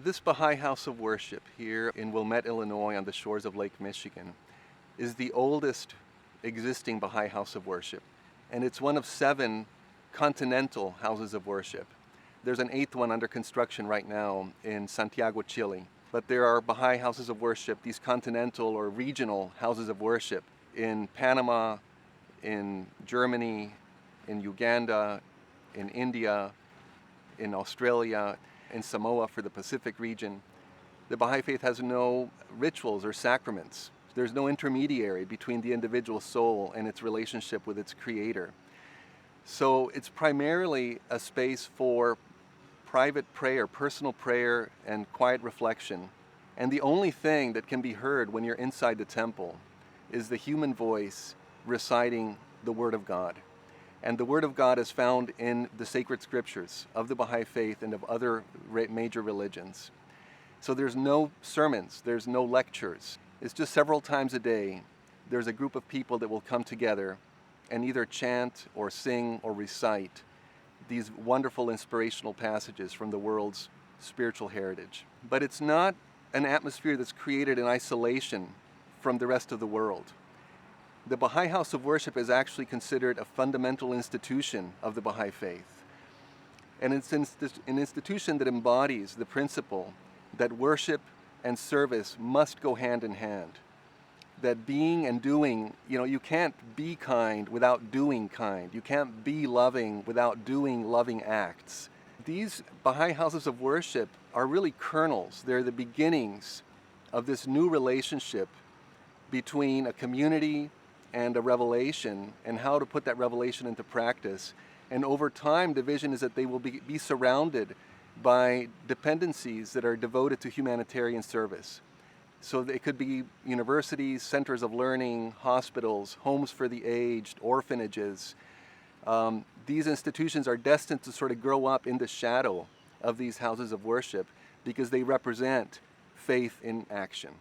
This Bahá'í House of Worship here in Wilmette, Illinois, on the shores of Lake Michigan, is the oldest existing Bahá'í House of Worship, and it's one of 7 continental houses of worship. There's an 8th one under construction right now in Santiago, Chile. But there are Bahá'í houses of worship, these continental or regional houses of worship in Panama, in Germany, in Uganda, in India, in Australia, in Samoa for the Pacific region. The Bahá'í Faith has no rituals or sacraments. There's no intermediary between the individual soul and its relationship with its creator. So it's primarily a space for private prayer, personal prayer, and quiet reflection. And the only thing that can be heard when you're inside the temple is the human voice reciting the Word of God. And the Word of God is found in the sacred scriptures of the Bahá'í Faith and of other major religions. So there's no sermons, there's no lectures. It's just several times a day, there's a group of people that will come together and either chant or sing or recite these wonderful inspirational passages from the world's spiritual heritage. But it's not an atmosphere that's created in isolation from the rest of the world. The Bahá'í House of Worship is actually considered a fundamental institution of the Bahá'í Faith. And it's an institution that embodies the principle that worship and service must go hand in hand. That being and doing, you can't be kind without doing kind. You can't be loving without doing loving acts. These Bahá'í houses of worship are really kernels. They're the beginnings of this new relationship between a community and a revelation, and how to put that revelation into practice. And over time, the vision is that they will be surrounded by dependencies that are devoted to humanitarian service. So it could be universities, centers of learning, hospitals, homes for the aged, orphanages. These institutions are destined to sort of grow up in the shadow of these houses of worship because they represent faith in action.